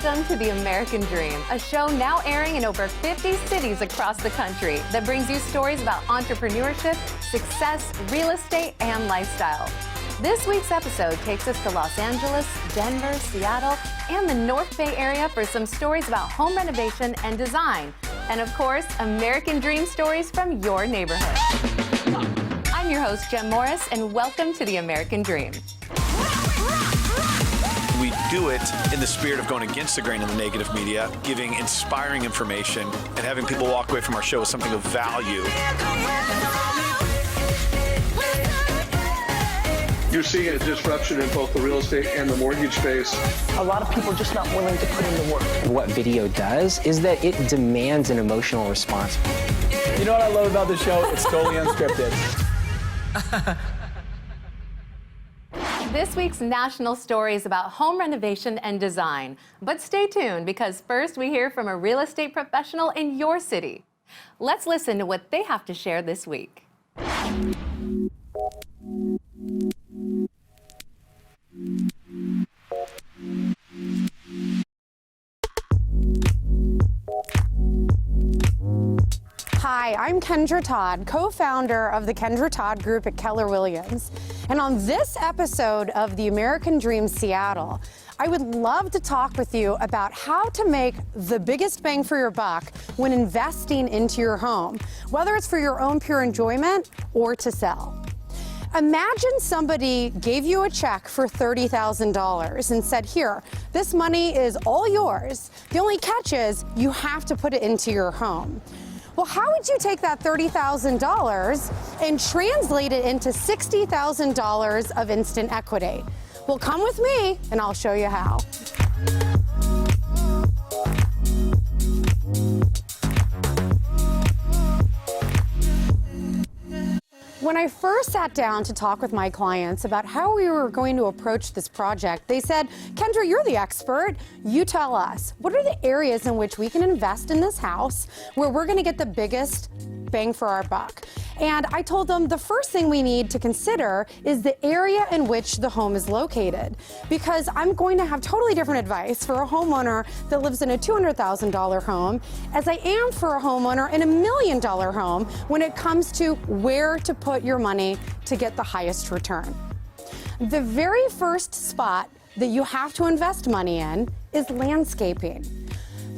Welcome to The American Dream, a show now airing in over 50 cities across the country that brings you stories about entrepreneurship, success, real estate, and lifestyle. This week's episode takes us to Los Angeles, Denver, Seattle, and the North Bay area for some stories about home renovation and design. And of course, American Dream stories from your neighborhood. I'm your host, Jem Morris, and welcome to The American Dream. We do it in the spirit of going against the grain in the negative media, giving inspiring information, and having people walk away from our show with something of value. You're seeing a disruption in both the real estate and the mortgage space. A lot of people are just not willing to put in the work. What video does is that it demands an emotional response. You know what I love about the show? It's totally unscripted. This week's national story is about home renovation and design. But stay tuned, because first we hear from a real estate professional in your city. Let's listen to what they have to share this week. Hi, I'm Kendra Todd, co-founder of the Kendra Todd Group at Keller Williams. And on this episode of The American Dream Seattle, I would love to talk with you about how to make the biggest bang for your buck when investing into your home, whether it's for your own pure enjoyment or to sell. Imagine somebody gave you a check for $30,000 and said, here, this money is all yours. The only catch is you have to put it into your home. Well, how would you take that $30,000 and translate it into $60,000 of instant equity? Well, come with me and I'll show you how. When I first sat down to talk with my clients about how we were going to approach this project, they said, Kendra, you're the expert. You tell us, what are the areas in which we can invest in this house where we're going to get the biggest bang for our buck? And I told them the first thing we need to consider is the area in which the home is located, because I'm going to have totally different advice for a homeowner that lives in a $200,000 home as I am for a homeowner in $1 million home when it comes to where to put your money to get the highest return. The very first spot that you have to invest money in is landscaping.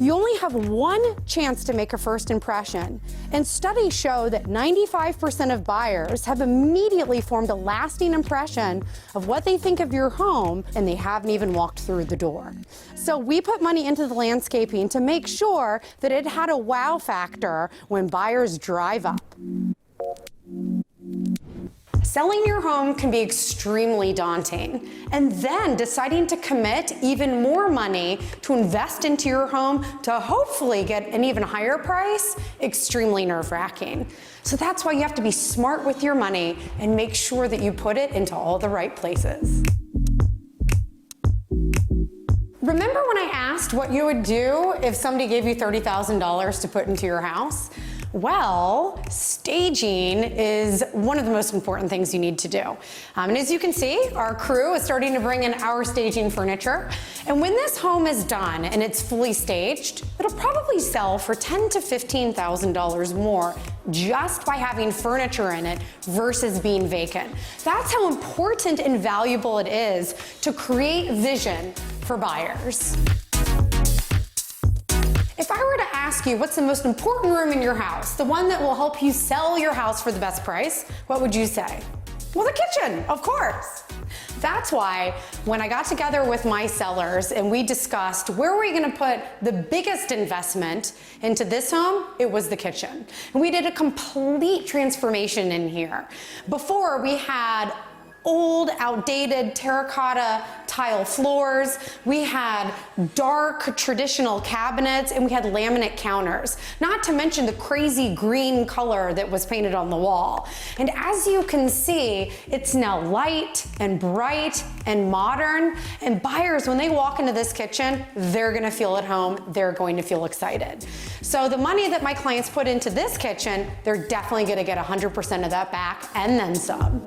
You only have one chance to make a first impression, and studies show that 95% of buyers have immediately formed a lasting impression of what they think of your home, and they haven't even walked through the door. So we put money into the landscaping to make sure that it had a wow factor when buyers drive up. Selling your home can be extremely daunting, and then deciding to commit even more money to invest into your home to hopefully get an even higher price, extremely nerve-wracking. So that's why you have to be smart with your money and make sure that you put it into all the right places. Remember when I asked what you would do if somebody gave you $30,000 to put into your house? Well, staging is one of the most important things you need to do. And as you can see, our crew is starting to bring in our staging furniture. And when this home is done and it's fully staged, it'll probably sell for $10,000 to $15,000 more just by having furniture in it versus being vacant. That's how important and valuable it is to create vision for buyers. If I were to ask you what's the most important room in your house, the one that will help you sell your house for the best price, what would you say? Well, the kitchen, of course. That's why when I got together with my sellers and we discussed where we're going to put the biggest investment into this home, it was the kitchen. And we did a complete transformation in here. Before, we had old, outdated terracotta tile floors. We had dark, traditional cabinets, and we had laminate counters, not to mention the crazy green color that was painted on the wall. And as you can see, it's now light and bright and modern, and buyers, when they walk into this kitchen, they're gonna feel at home, they're going to feel excited. So the money that my clients put into this kitchen, they're definitely gonna get 100% of that back and then some.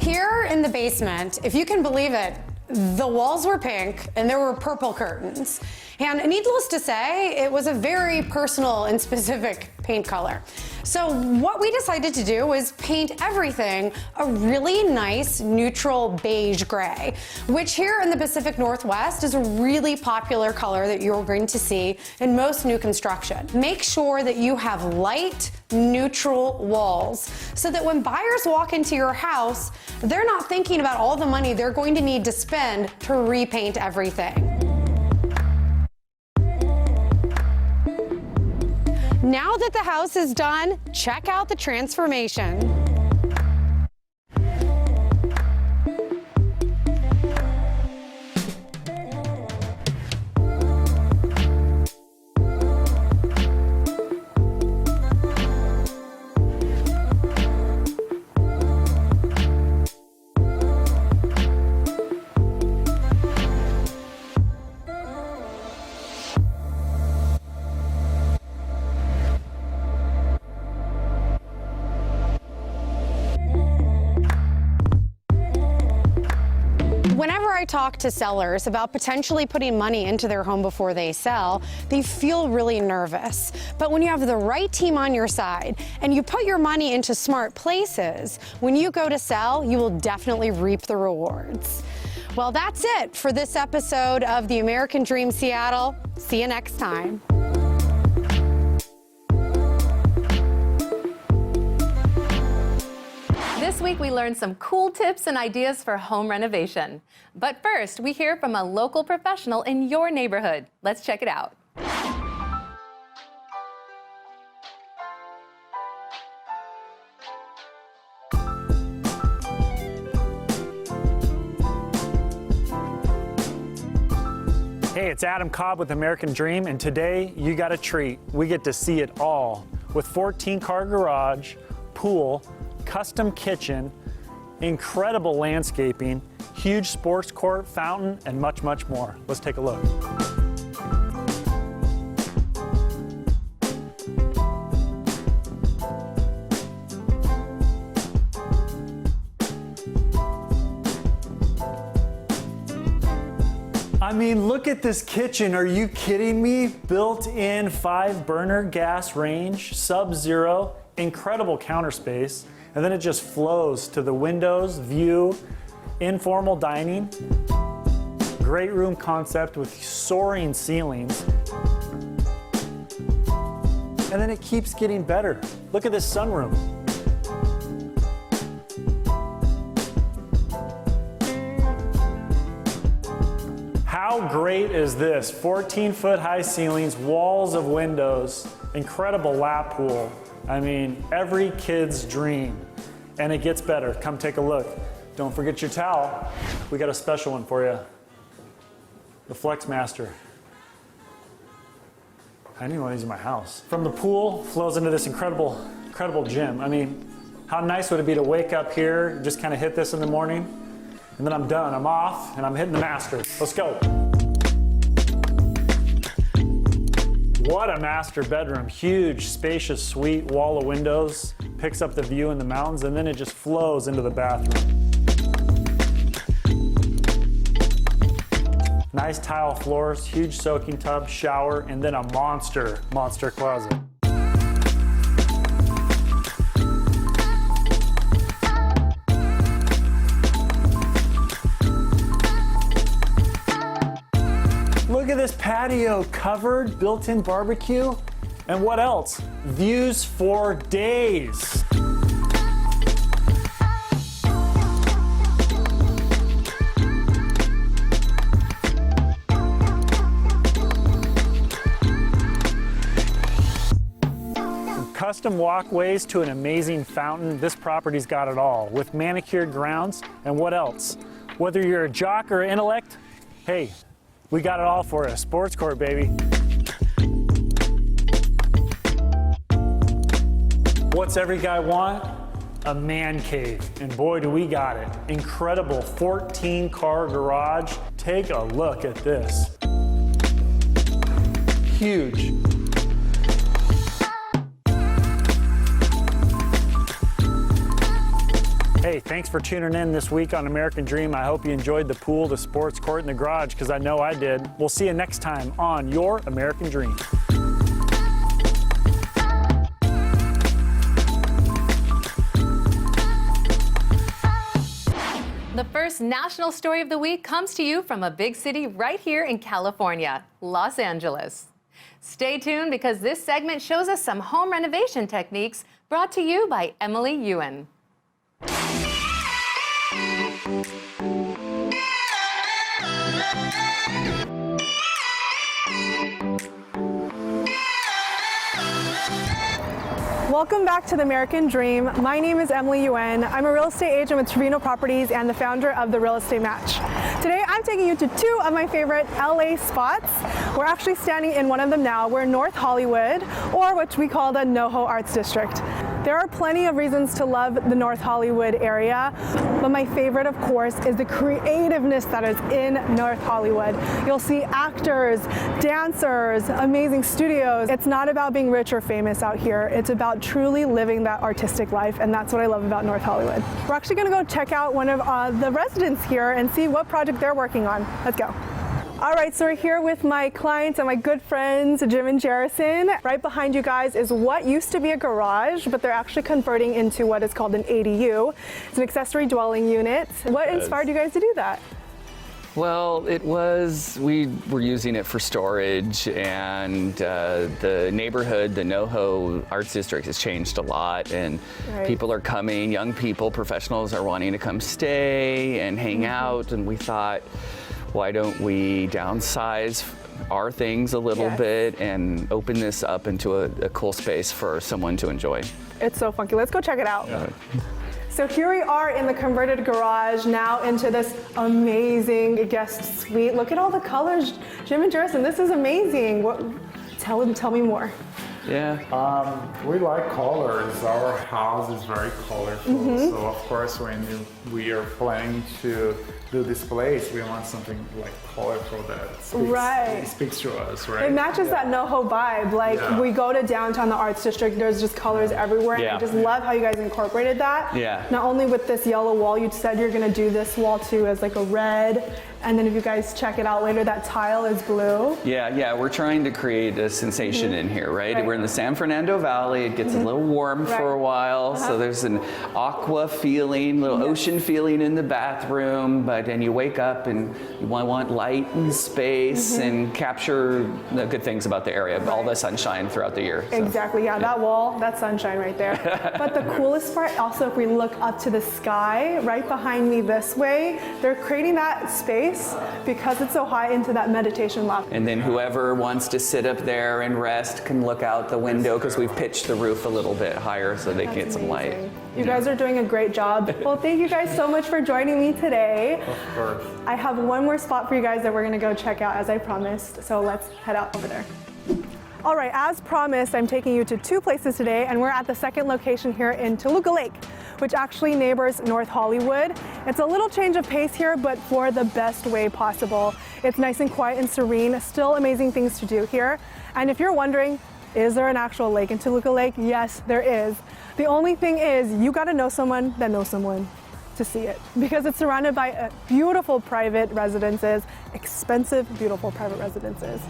Here in the basement, if you can believe it, The walls were pink and there were purple curtains. And needless to say, it was a very personal and specific paint color. So what we decided to do was paint everything a really nice neutral beige gray, which here in the Pacific Northwest is a really popular color that you're going to see in most new construction. Make sure that you have light, neutral walls so that when buyers walk into your house, they're not thinking about all the money they're going to need to spend to repaint everything. Now that the house is done, check out the transformation. Whenever I talk to sellers about potentially putting money into their home before they sell, they feel really nervous. But when you have the right team on your side and you put your money into smart places, when you go to sell, you will definitely reap the rewards. Well, that's it for this episode of The American Dream Seattle. See you next time. This week we learned some cool tips and ideas for home renovation. But first, we hear from a local professional in your neighborhood. Let's check it out. Hey, it's Adam Cobb with American Dream, and today you got a treat. We get to see it all with 14-car garage, pool, custom kitchen, incredible landscaping, huge sports court, fountain, and much, much more. Let's take a look. I mean, look at this kitchen. Are you kidding me? Built-in 5-burner gas range, sub-zero, incredible counter space. And then it just flows to the windows, view, informal dining. Great room concept with soaring ceilings. And then it keeps getting better. Look at this sunroom. How great is this? 14-foot high ceilings, walls of windows, incredible lap pool. I mean, every kid's dream. And it gets better. Come take a look. Don't forget your towel. We got a special one for you. The FlexMaster. I need one of these in my house. From the pool, flows into this incredible gym. I mean, how nice would it be to wake up here, just kind of hit this in the morning, and then I'm done. I'm off, and I'm hitting the master. Let's go. What a master bedroom. Huge, spacious suite, wall of windows, picks up the view in the mountains, and then it just flows into the bathroom. Nice tile floors, huge soaking tub, shower, and then a monster closet. Look at this patio, covered, built-in barbecue, and what else? Views for days. From custom walkways to an amazing fountain, this property's got it all, with manicured grounds, and what else? Whether you're a jock or an intellect, hey, we got it all for you. Sports court, baby. What's every guy want? A man cave. And boy, do we got it. Incredible 14-car garage. Take a look at this. Huge. Hey, Hey, thanks for tuning in this week on American Dream. I hope you enjoyed the pool, the sports court, and the garage, because I know I did. We'll see you next time on Your American Dream. The first national story of the week comes to you from a big city right here in California, Los Angeles. Stay tuned because this segment shows us some home renovation techniques brought to you by Emily Ewan. Welcome back to the American Dream. My name is Emily Ewan. I'm a real estate agent with Trevino Properties and the founder of The Real Estate Match. Today I'm taking you to two of my favorite LA spots. We're actually standing in one of them now. We're in North Hollywood, or what we call the NoHo Arts District. There are plenty of reasons to love the North Hollywood area, but my favorite, of course, is the creativeness that is in North Hollywood. You'll see actors, dancers, amazing studios. It's not about being rich or famous out here. It's about truly living that artistic life, and that's what I love about North Hollywood. We're actually gonna go check out one of the residents here and see what project they're working on. Let's go. All right, so we're here with my clients and my good friends, Jim and Jerison. Right behind you guys is what used to be a garage, but they're actually converting into what is called an ADU. It's an accessory dwelling unit. What inspired you guys to do that? Well, we were using it for storage, and the neighborhood, the NoHo Arts District, has changed a lot, and people are coming, young people, professionals are wanting to come stay and hang out, and we thought, why don't we downsize our things a little bit and open this up into a cool space for someone to enjoy. It's so funky. Let's go check it out. So here we are in the converted garage, now into this amazing guest suite. Look at all the colors, Jim and Jerison. This is amazing. Tell me more. We like colors. Our house is very colorful. So of course, when we are planning to do displays, we want something like colorful that speaks to us, right? It matches that NoHo vibe. Like we go to downtown, the Arts District, there's just colors everywhere. And I just love how you guys incorporated that. Not only with this yellow wall, you said you're gonna do this wall too as like a red. And then if you guys check it out later, that tile is blue. We're trying to create a sensation in here, right? We're in the San Fernando Valley. It gets a little warm for a while, so there's an aqua feeling, little ocean feeling in the bathroom, but then you wake up and you want light and space and capture the good things about the area, all the sunshine throughout the year. Exactly, that wall, that's sunshine right there. But the coolest part also, if we look up to the sky, right behind me this way, they're creating that space because it's so high into that meditation loft. And then whoever wants to sit up there and rest can look out the window because we've pitched the roof a little bit higher so they can get some light. You guys are doing a great job. Well, thank you guys so much for joining me today. Of course. I have one more spot for you guys that we're gonna go check out as I promised. So let's head out over there. All right, as promised, I'm taking you to two places today, and we're at the second location here in Toluca Lake, which actually neighbors North Hollywood. It's a little change of pace here, but for the best way possible. It's nice and quiet and serene, still amazing things to do here. And if you're wondering, is there an actual lake in Toluca Lake? Yes, there is. The only thing is, you gotta know someone that knows someone to see it, because it's surrounded by beautiful private residences, expensive, beautiful private residences.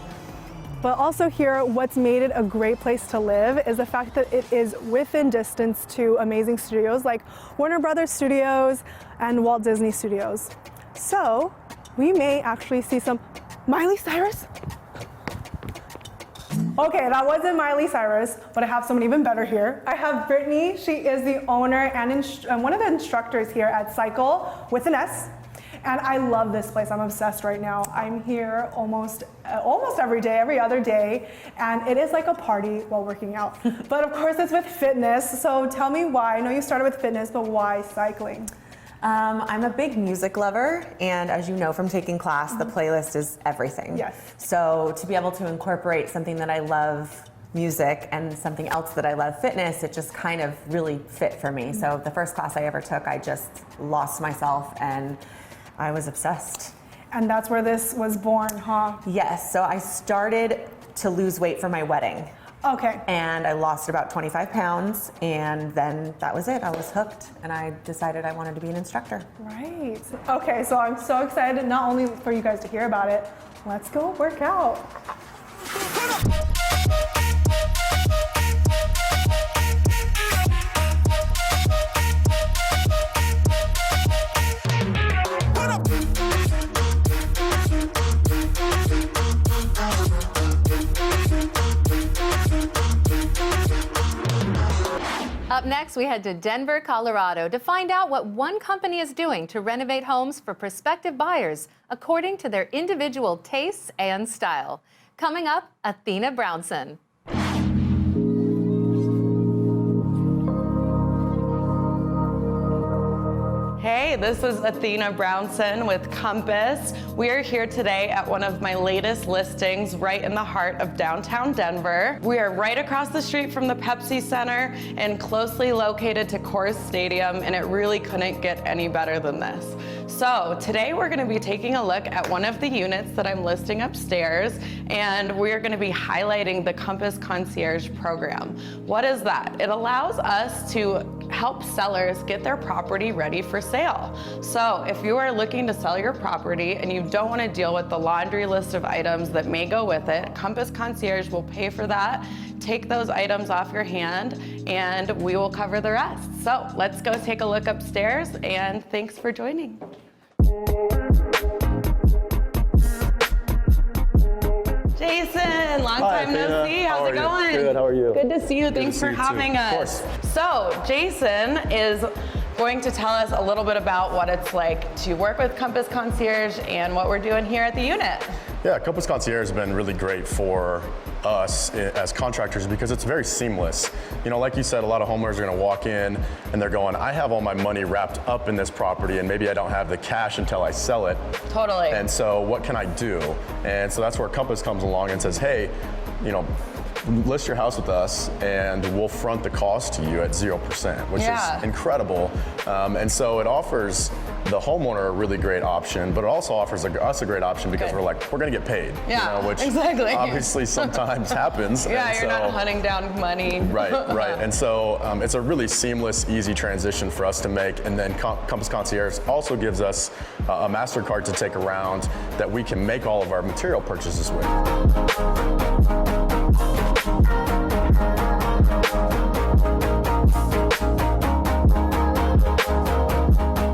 But also here, what's made it a great place to live is the fact that it is within distance to amazing studios like Warner Brothers Studios and Walt Disney Studios. So we may actually see some Miley Cyrus. Okay, that wasn't Miley Cyrus, but I have someone even better here. I have Brittany. She is the owner and one of the instructors here at Cycle with an S. And I love this place. I'm obsessed right now. I'm here almost every day, every other day, and it is like a party while working out. But of course, it's with fitness. So tell me why. I know you started with fitness, but why cycling? I'm a big music lover, and as you know from taking class, the playlist is everything. Yes. So to be able to incorporate something that I love, music, and something else that I love, fitness, it just kind of really fit for me. So the first class I ever took, I just lost myself and I was obsessed. And that's where this was born, huh? Yes, so I started to lose weight for my wedding. Okay. And I lost about 25 pounds, and then that was it. I was hooked, and I decided I wanted to be an instructor. Right. Okay, so I'm so excited not only for you guys to hear about it, let's go work out. Up next, we head to Denver, Colorado to find out what one company is doing to renovate homes for prospective buyers according to their individual tastes and style. Coming up, Athena Brownson. Hey, this is Athena Brownson with Compass. We are here today at one of my latest listings right in the heart of downtown Denver. We are right across the street from the Pepsi Center and closely located to Coors Stadium, and it really couldn't get any better than this. So today we're going to be taking a look at one of the units that I'm listing upstairs, and we're going to be highlighting the Compass Concierge program. What is that? It allows us to help sellers get their property ready for sale. So if you are looking to sell your property and you don't want to deal with the laundry list of items that may go with it, Compass Concierge will pay for that, take those items off your hand, and we will cover the rest. So let's go take a look upstairs, and thanks for joining. Jason, long time no see. How's it going? Good, how are you? Good to see you. Thanks for having us. So, Jason is going to tell us a little bit about what it's like to work with Compass Concierge and what we're doing here at the unit. Yeah, Compass Concierge has been really great for us as contractors because it's very seamless. You know, like you said, a lot of homeowners are going to walk in and they're going, I have all my money wrapped up in this property and maybe I don't have the cash until I sell it. Totally. And so what can I do? And so that's where Compass comes along and says, hey, you know, list your house with us and we'll front the cost to you at 0%, which is incredible. And so it offers the homeowner a really great option, but it also offers us a great option because we're like, we're gonna get paid. Yeah, you know, which exactly. obviously sometimes happens. Yeah, and you're not hunting down money. Right. And so it's a really seamless, easy transition for us to make. And then Compass Concierge also gives us a MasterCard to take around that we can make all of our material purchases with.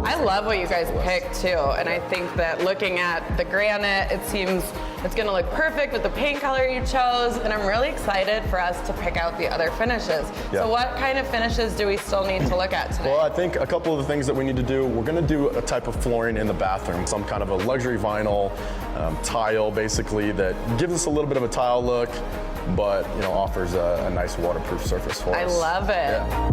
I love what you guys picked too, and I think that looking at the granite, it seems it's gonna look perfect with the paint color you chose, and I'm really excited for us to pick out the other finishes. Yeah. So what kind of finishes do we still need to look at today? Well, I think a couple of the things that we need to do, we're gonna do a type of flooring in the bathroom, some kind of a luxury vinyl tile basically that gives us a little bit of a tile look, but you know, offers a nice waterproof surface for us. I love it. Yeah.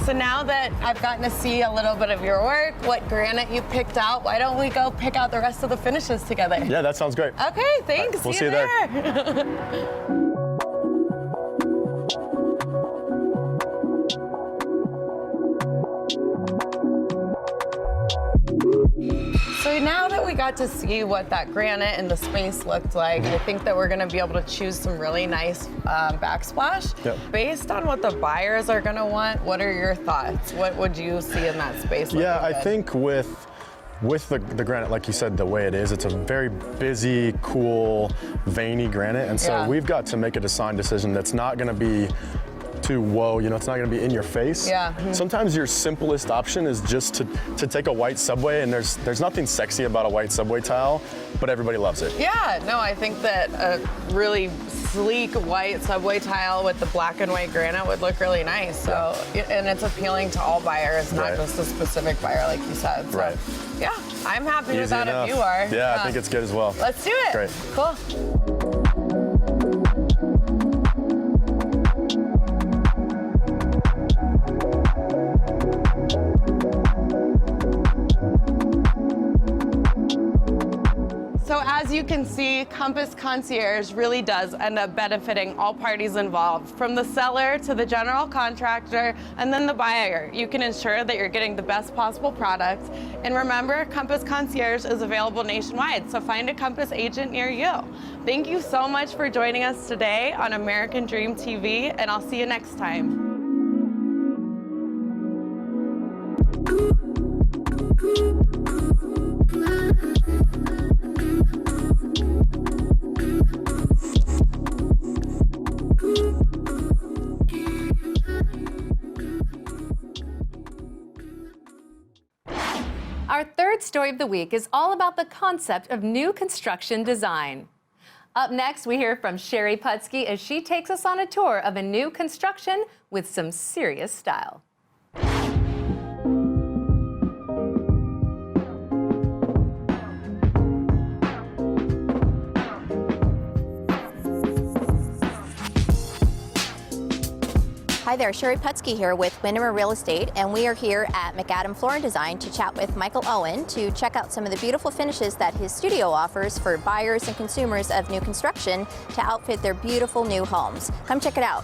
So now that I've gotten to see a little bit of your work, what granite you picked out, why don't we go pick out the rest of the finishes together? Yeah, that sounds great. Okay, thanks. Right, we'll see you there. So now that we got to see what that granite and the space looked like, I think that we're gonna be able to choose some really nice backsplash. Yep. Based on what the buyers are gonna want, what are your thoughts? What would you see in that space? Yeah, I think with the granite, like you said, the way it is, it's a very busy, cool, veiny granite. And so we've got to make a design decision that's not gonna be too whoa, you know, it's not gonna be in your face. Yeah. Sometimes your simplest option is just to take a white subway, and there's nothing sexy about a white subway tile, but everybody loves it. Yeah, no, I think that a really sleek white subway tile with the black and white granite would look really nice. So, and it's appealing to all buyers, not just a specific buyer, like you said. So, right. Yeah, I'm happy with Easy that enough. if you are. Yeah, I think it's good as well. Let's do it. Great. Cool. So as you can can see, Compass Concierge really does end up benefiting all parties involved, from the seller to the general contractor and then the buyer. You can ensure that you're getting the best possible product. And remember, Compass Concierge is available nationwide, so find a Compass agent near you. Thank you so much for joining us today on American Dream TV, and I'll see you next time. Our third story of the week is all about the concept of new construction design. Up next, we hear from Sherry Putsky as she takes us on a tour of a new construction with some serious style. Hi there, Sherry Putsky here with Windermere Real Estate, and we are here at McAdam Floor & Design to chat with Michael Owen to check out some of the beautiful finishes that his studio offers for buyers and consumers of new construction to outfit their beautiful new homes. Come check it out.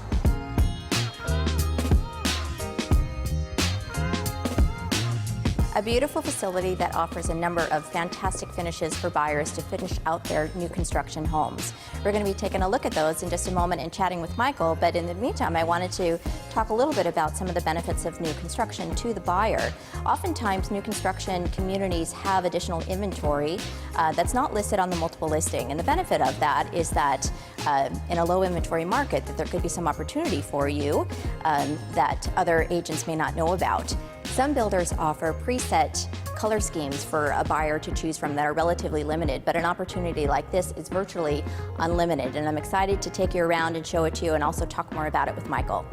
A beautiful facility that offers a number of fantastic finishes for buyers to finish out their new construction homes. We're going to be taking a look at those in just a moment and chatting with Michael, but in the meantime, I wanted to talk a little bit about some of the benefits of new construction to the buyer. Oftentimes, new construction communities have additional inventory that's not listed on the multiple listing, and the benefit of that is that in a low inventory market, that there could be some opportunity for you that other agents may not know about. Some builders offer preset color schemes for a buyer to choose from that are relatively limited, but an opportunity like this is virtually unlimited, and I'm excited to take you around and show it to you and also talk more about it with Michael.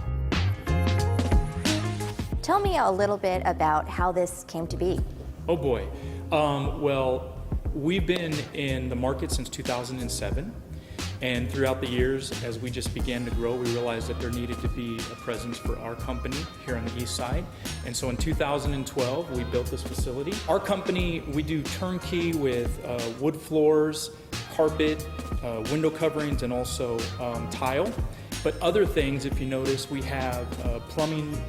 Tell me a little bit about how this came to be. Oh boy. Well, we've been in the market since 2007. And throughout the years, as we just began to grow, we realized that there needed to be a presence for our company here on the east side. And so in 2012, we built this facility. Our company, we do turnkey with wood floors, carpet, window coverings, and also tile. But other things, if you notice, we have plumbing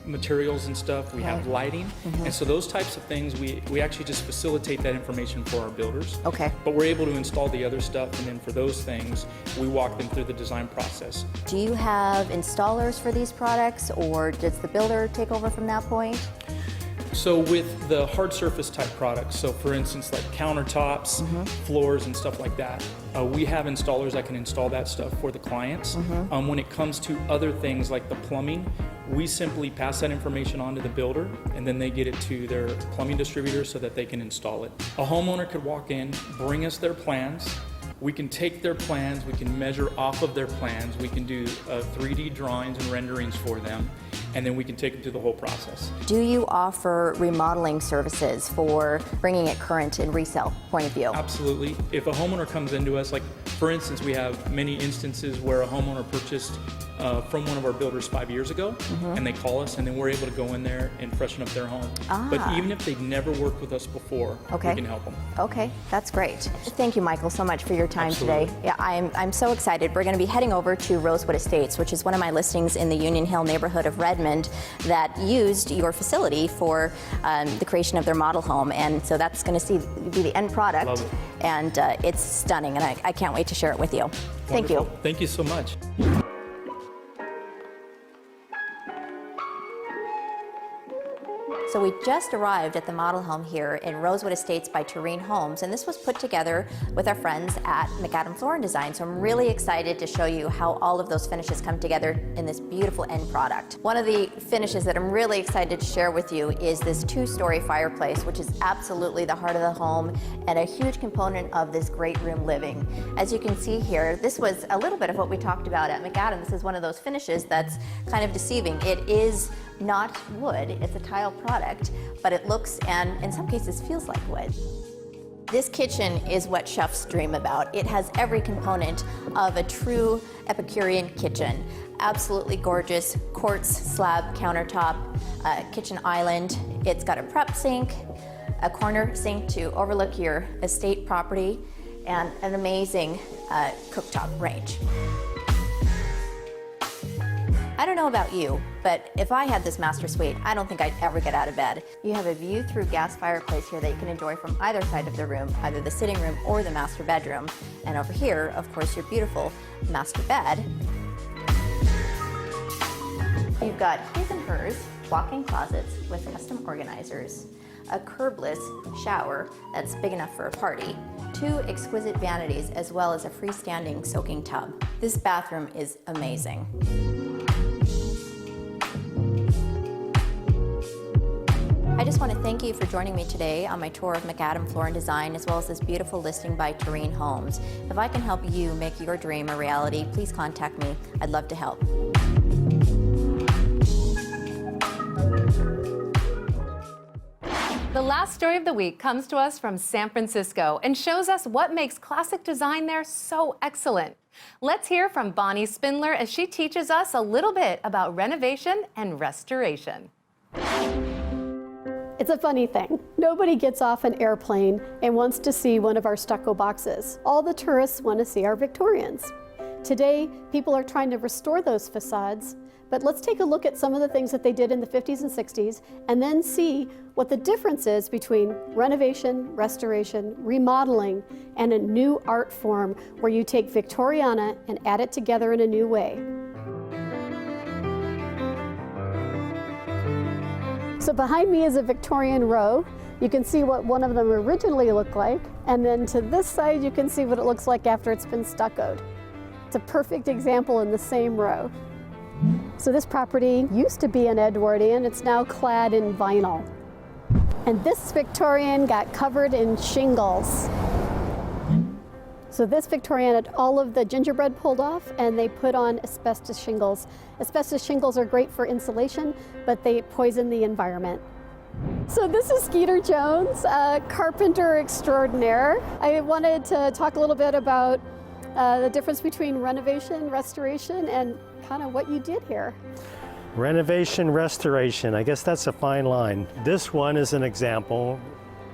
materials and stuff, we have lighting. And so those types of things, we actually just facilitate that information for our builders. Okay. But we're able to install the other stuff, and then for those things, we walk them through the design process. Do you have installers for these products, or does the builder take over from that point? So with the hard surface type products, so for instance like countertops, floors and stuff like that, we have installers that can install that stuff for the clients. When it comes to other things like the plumbing, we simply pass that information on to the builder, and then they get it to their plumbing distributor so that they can install it. A homeowner could walk in, bring us their plans. We can take their plans, we can measure off of their plans, we can do 3D drawings and renderings for them, and then we can take them through the whole process. Do you offer remodeling services for bringing it current in resale point of view? Absolutely. If a homeowner comes into us, like for instance, we have many instances where a homeowner purchased from one of our builders 5 years ago, and they call us, and then we're able to go in there and freshen up their home. But even if they've never worked with us before, we can help them. Okay, that's great. Thank you, Michael, so much for your time Absolutely. today. Yeah, I'm so excited. We're going to be heading over to Rosewood Estates, which is one of my listings in the Union Hill neighborhood of Redmond that used your facility for the creation of their model home, and so that's going to be the end product. Love it. And it's stunning, and I can't wait to share it with you. Thank you. Thank you so much. So we just arrived at the model home here in Rosewood Estates by Tureen Homes, and this was put together with our friends at McAdam Floor & Design. So I'm really excited to show you how all of those finishes come together in this beautiful end product. One of the finishes that I'm really excited to share with you is this 2-story fireplace, which is absolutely the heart of the home and a huge component of this great room living. As you can see here, this was a little bit of what we talked about at McAdam. This is one of those finishes that's kind of deceiving. It is not wood, it's a tile product, but it looks and in some cases feels like wood. This kitchen is what chefs dream about. It has every component of a true Epicurean kitchen. Absolutely gorgeous quartz slab countertop, kitchen island. It's got a prep sink, a corner sink to overlook your estate property. and an amazing cooktop range. I don't know about you, but if I had this master suite, I don't think I'd ever get out of bed. You have a view-through gas fireplace here that you can enjoy from either side of the room, either the sitting room or the master bedroom. And over here, of course, your beautiful master bed. You've got his and hers walk-in closets with custom organizers, a curbless shower that's big enough for a party, 2 exquisite vanities, as well as a freestanding soaking tub. This bathroom is amazing. I just want to thank you for joining me today on my tour of McAdam Floor & Design, as well as this beautiful listing by Tureen Homes. If I can help you make your dream a reality, please contact me. I'd love to help. The last story of the week comes to us from San Francisco and shows us what makes classic design there so excellent. Let's hear from Bonnie Spindler as she teaches us a little bit about renovation and restoration. It's a funny thing. Nobody gets off an airplane and wants to see one of our stucco boxes. All the tourists want to see our Victorians. Today, people are trying to restore those facades, but let's take a look at some of the things that they did in the 50s and 60s and then see what the difference is between renovation, restoration, remodeling, and a new art form where you take Victoriana and add it together in a new way. So behind me is a Victorian row. You can see what one of them originally looked like, and then to this side you can see what it looks like after it's been stuccoed. It's a perfect example in the same row. So this property used to be an Edwardian, it's now clad in vinyl. And this Victorian got covered in shingles. So this Victorian had all of the gingerbread pulled off and they put on asbestos shingles. Asbestos shingles are great for insulation, but they poison the environment. So this is Skeeter Jones, a carpenter extraordinaire. I wanted to talk a little bit about the difference between renovation, restoration, and kind of what you did here. Renovation, restoration, I guess that's a fine line. This one is an example,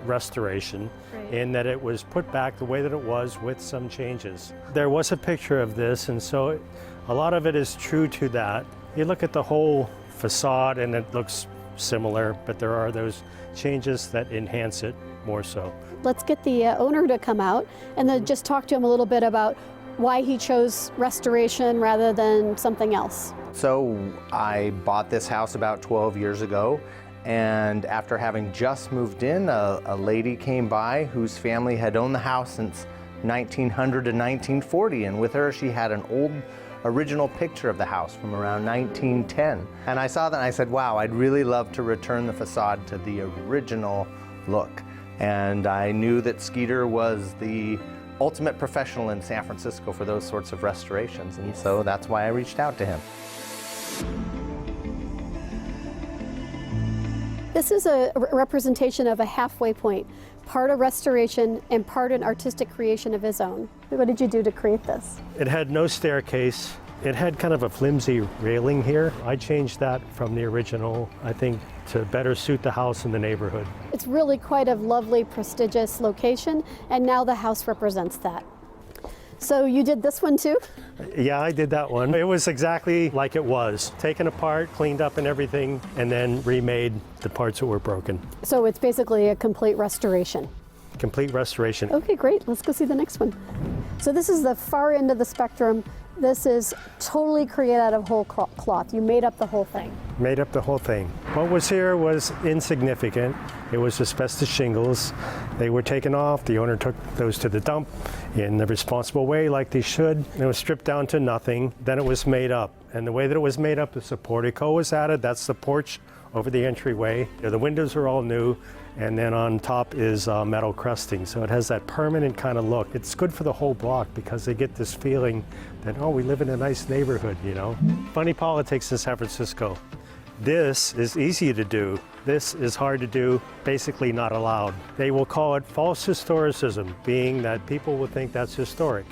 restoration, in that it was put back the way that it was with some changes. There was a picture of this, and so a lot of it is true to that. You look at the whole facade and it looks similar, but there are those changes that enhance it more so. Let's get the owner to come out and then just talk to him a little bit about why he chose restoration rather than something else. So I bought this house about 12 years ago, and after having just moved in, a lady came by whose family had owned the house since 1900 to 1940, and with her she had an old original picture of the house from around 1910. And I saw that and I said, wow, I'd really love to return the facade to the original look. And I knew that Skeeter was the ultimate professional in San Francisco for those sorts of restorations, and so that's why I reached out to him. This is a representation of a halfway point, part a restoration and part an artistic creation of his own. What did you do to create this? It had no staircase. It had kind of a flimsy railing here. I changed that from the original, I think, to better suit the house and the neighborhood. It's really quite a lovely, prestigious location, and now the house represents that. So you did this one too? Yeah, I did that one. It was exactly like it was. Taken apart, cleaned up and everything, and then remade the parts that were broken. So it's basically a complete restoration. Complete restoration. Okay, great. Let's go see the next one. So this is the far end of the spectrum. This is totally created out of whole cloth. You made up the whole thing. Made up the whole thing. What was here was insignificant. It was asbestos shingles. They were taken off. The owner took those to the dump in the responsible way, like they should. It was stripped down to nothing. Then it was made up. And the way that it was made up is the portico was added. That's the porch over the entryway. The windows are all new. And then on top is metal crusting. So it has that permanent kind of look. It's good for the whole block because they get this feeling that, oh, we live in a nice neighborhood, you know? Funny politics in San Francisco. This is easy to do. This is hard to do, basically not allowed. They will call it false historicism, being that people will think that's historic.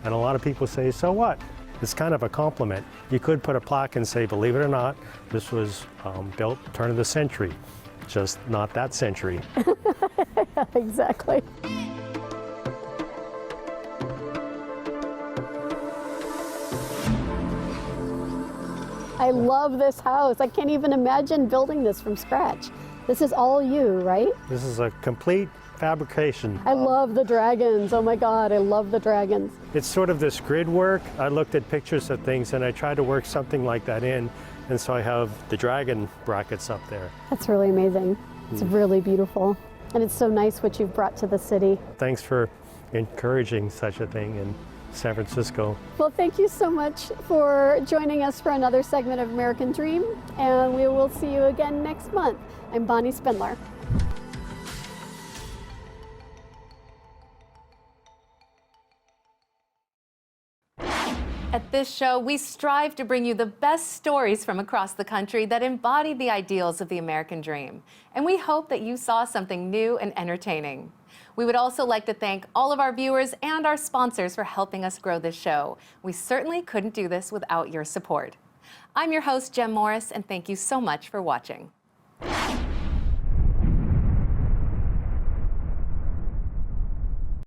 And a lot of people say, so what? It's kind of a compliment. You could put a plaque and say, believe it or not, this was built turn of the century. Just not that century. Exactly. I love this house. I can't even imagine building this from scratch. This is all you, right? This is a complete fabrication. I love the dragons. Oh my God, I love the dragons. It's sort of this grid work. I looked at pictures of things and I tried to work something like that in. And so I have the dragon brackets up there. That's really amazing. It's really beautiful. And it's so nice what you've brought to the city. Thanks for encouraging such a thing in San Francisco. Well, thank you so much for joining us for another segment of American Dream. And we will see you again next month. I'm Bonnie Spindler. At this show, we strive to bring you the best stories from across the country that embody the ideals of the American dream. And we hope that you saw something new and entertaining. We would also like to thank all of our viewers and our sponsors for helping us grow this show. We certainly couldn't do this without your support. I'm your host, Jem Morris, and thank you so much for watching.